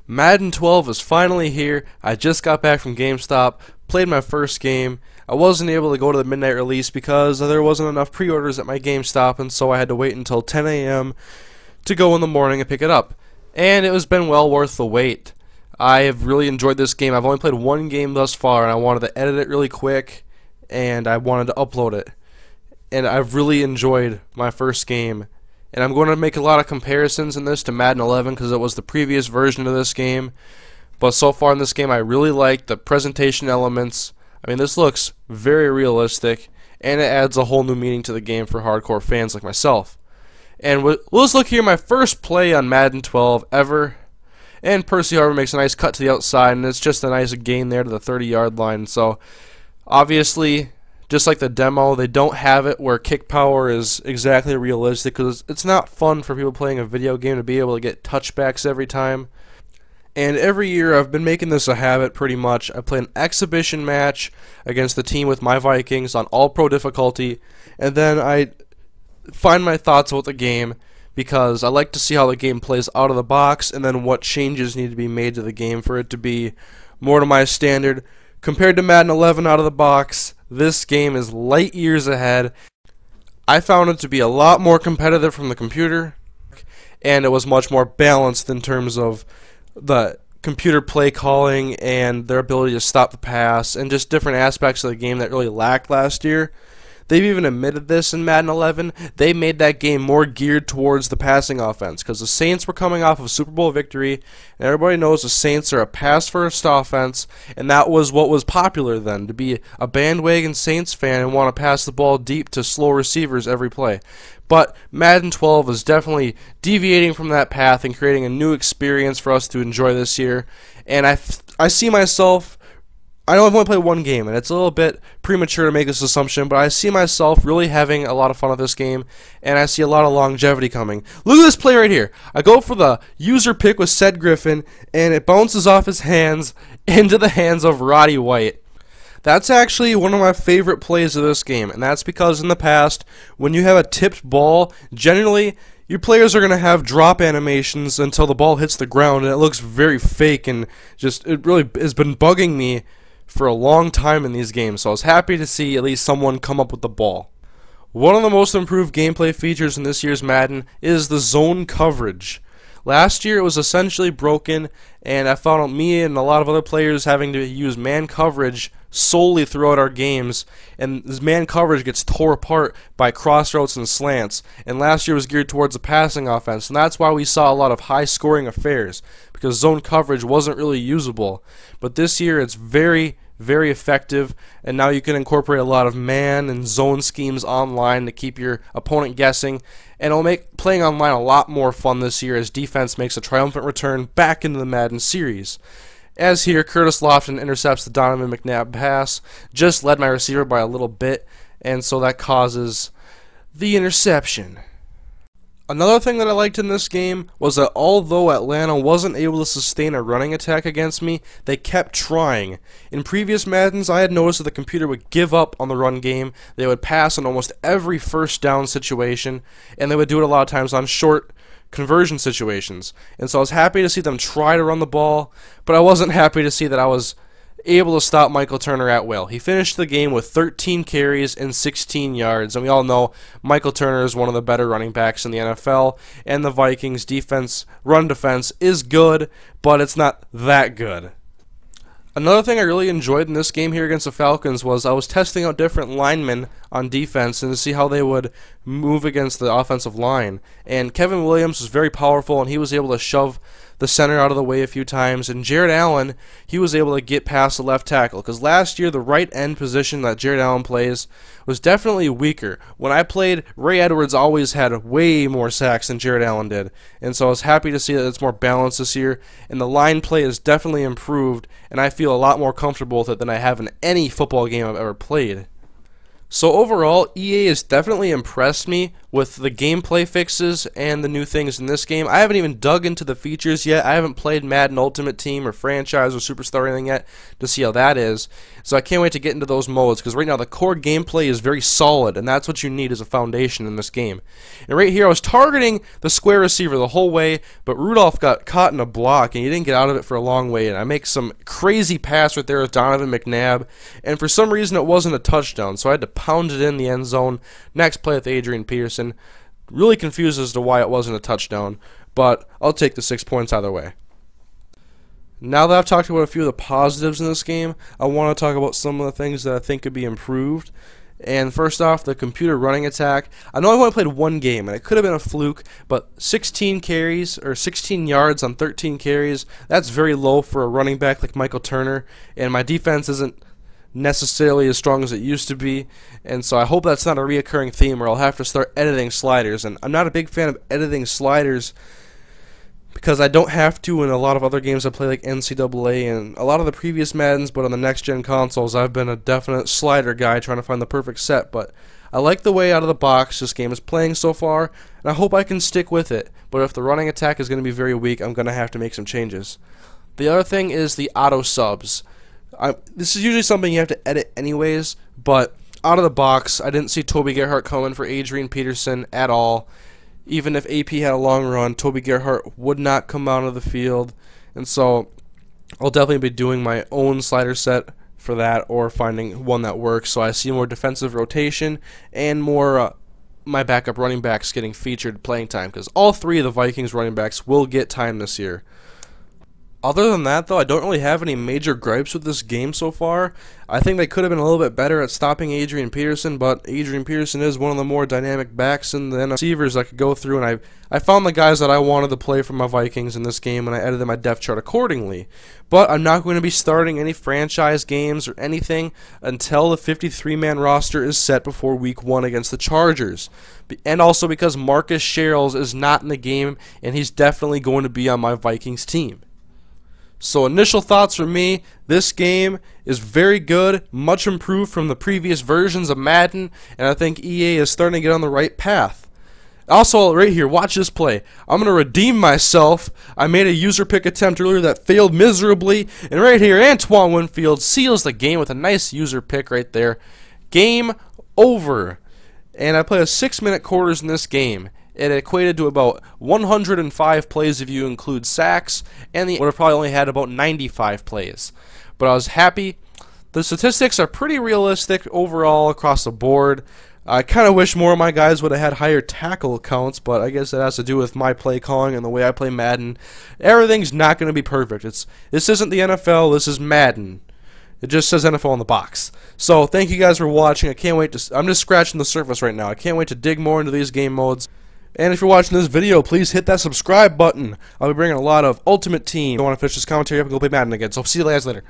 Madden 12 is finally here. I just got back from GameStop, played my first game. I wasn't able to go to the midnight release because there wasn't enough pre-orders at my GameStop, and so I had to wait until 10 a.m. to go in the morning and pick it up. And it has been well worth the wait. I have really enjoyed this game. I've only played one game thus far, and I wanted to edit it really quick, and I wanted to upload it. And I've really enjoyed my first game. And I'm going to make a lot of comparisons in this to Madden 11 because it was the previous version of this game. But so far in this game, I really like the presentation elements. I mean, this looks very realistic, and it adds a whole new meaning to the game for hardcore fans like myself. And let's look here, my first play on Madden 12 ever. And Percy Harvin makes a nice cut to the outside, and it's just a nice gain there to the 30-yard line. So, obviously, just like the demo, they don't have it where kick power is exactly realistic because it's not fun for people playing a video game to be able to get touchbacks every time. And every year I've been making this a habit pretty much. I play an exhibition match against the team with my Vikings on all-pro difficulty, and then I find my thoughts about the game because I like to see how the game plays out of the box and then what changes need to be made to the game for it to be more to my standard. Compared to Madden 11 out of the box, this game is light years ahead. I found it to be a lot more competitive from the computer, and it was much more balanced in terms of the computer play calling and their ability to stop the pass and just different aspects of the game that really lacked last year. They've even admitted this in Madden 11. They made that game more geared towards the passing offense because the Saints were coming off of a Super Bowl victory, and everybody knows the Saints are a pass-first offense, and that was what was popular then, to be a bandwagon Saints fan and want to pass the ball deep to slow receivers every play. But Madden 12 is definitely deviating from that path and creating a new experience for us to enjoy this year, and I see myself. I know I've only played one game, and it's a little bit premature to make this assumption, but I see myself really having a lot of fun with this game, and I see a lot of longevity coming. Look at this play right here. I go for the user pick with Ced Griffin, and it bounces off his hands into the hands of Roddy White. That's actually one of my favorite plays of this game, and that's because in the past, when you have a tipped ball, generally your players are going to have drop animations until the ball hits the ground, and it looks very fake, and just it really has been bugging me for a long time in these games, so I was happy to see at least someone come up with the ball. One of the most improved gameplay features in this year's Madden is the zone coverage. Last year it was essentially broken, and I found me and a lot of other players having to use man coverage solely throughout our games, and this man coverage gets tore apart by crossroads and slants, and last year was geared towards the passing offense, and that's why we saw a lot of high scoring affairs, because zone coverage wasn't really usable. But this year it's very effective, and now you can incorporate a lot of man and zone schemes online to keep your opponent guessing, and it'll make playing online a lot more fun this year as defense makes a triumphant return back into the Madden series. As here, Curtis Lofton intercepts the Donovan McNabb pass, just led my receiver by a little bit, and so that causes the interception. Another thing that I liked in this game was that although Atlanta wasn't able to sustain a running attack against me, they kept trying. In previous Maddens, I had noticed that the computer would give up on the run game. They would pass on almost every first down situation, and they would do it a lot of times on short conversion situations. And so I was happy to see them try to run the ball, but I wasn't happy to see that I was able to stop Michael Turner at will. He finished the game with 13 carries and 16 yards, and we all know Michael Turner is one of the better running backs in the NFL, and the Vikings run defense is good, but it's not that good. Another thing I really enjoyed in this game here against the Falcons was I was testing out different linemen on defense and to see how they would move against the offensive line. And Kevin Williams was very powerful, and he was able to shove the center out of the way a few times. And Jared Allen, he was able to get past the left tackle, because last year the right end position that Jared Allen plays was definitely weaker. When I played, Ray Edwards always had way more sacks than Jared Allen did, and so I was happy to see that it's more balanced this year, and the line play is definitely improved, and I feel a lot more comfortable with it than I have in any football game I've ever played. So overall, EA has definitely impressed me with the gameplay fixes and the new things in this game. I haven't even dug into the features yet. I haven't played Madden Ultimate Team or Franchise or Superstar or anything yet to see how that is. So I can't wait to get into those modes, because right now the core gameplay is very solid, and that's what you need as a foundation in this game. And right here I was targeting the square receiver the whole way, but Rudolph got caught in a block and he didn't get out of it for a long way, and I make some crazy pass right there with Donovan McNabb, and for some reason it wasn't a touchdown, so I had to pound it in the end zone. Next play with Adrian Peterson. Really confused as to why it wasn't a touchdown, but I'll take the 6 points either way. Now that I've talked about a few of the positives in this game, I want to talk about some of the things that I think could be improved. And first off, the computer running attack. I know I've only played one game, and it could have been a fluke, but 16 carries, or 16 yards on 13 carries, that's very low for a running back like Michael Turner, and my defense isn't necessarily as strong as it used to be, and so I hope that's not a reoccurring theme where I'll have to start editing sliders. And I'm not a big fan of editing sliders because I don't have to in a lot of other games I play, like NCAA and a lot of the previous Maddens, but on the next-gen consoles I've been a definite slider guy trying to find the perfect set. But I like the way out of the box this game is playing so far, and I hope I can stick with it. But if the running attack is going to be very weak, I'm going to have to make some changes. The other thing is the auto subs. This is usually something you have to edit anyways, but out of the box, I didn't see Toby Gerhart coming for Adrian Peterson at all. Even if AP had a long run, Toby Gerhart would not come out of the field, and so I'll definitely be doing my own slider set for that, or finding one that works, so I see more defensive rotation and more my backup running backs getting featured playing time, because all three of the Vikings running backs will get time this year. Other than that, though, I don't really have any major gripes with this game so far. I think they could have been a little bit better at stopping Adrian Peterson, but Adrian Peterson is one of the more dynamic backs in the NFL receivers I could go through, and I found the guys that I wanted to play for my Vikings in this game, and I edited my depth chart accordingly. But I'm not going to be starting any franchise games or anything until the 53-man roster is set before Week 1 against the Chargers. And also because Marcus Sherrills is not in the game, and he's definitely going to be on my Vikings team. So initial thoughts from me, this game is very good, much improved from the previous versions of Madden, and I think EA is starting to get on the right path. Also, right here, watch this play. I'm going to redeem myself. I made a user pick attempt earlier that failed miserably, and right here, Antoine Winfield seals the game with a nice user pick right there. Game over. And I played 6-minute quarters in this game. It equated to about 105 plays if you include sacks, and would have probably only had about 95 plays. But I was happy. The statistics are pretty realistic overall across the board. I kind of wish more of my guys would have had higher tackle counts, but I guess that has to do with my play calling and the way I play Madden. Everything's not going to be perfect. This isn't the NFL, this is Madden. It just says NFL on the box. So thank you guys for watching. I can't wait to. I'm just scratching the surface right now. I can't wait to dig more into these game modes. And if you're watching this video, please hit that subscribe button. I'll be bringing a lot of Ultimate Team. I want to finish this commentary up and go play Madden again. So see you guys later.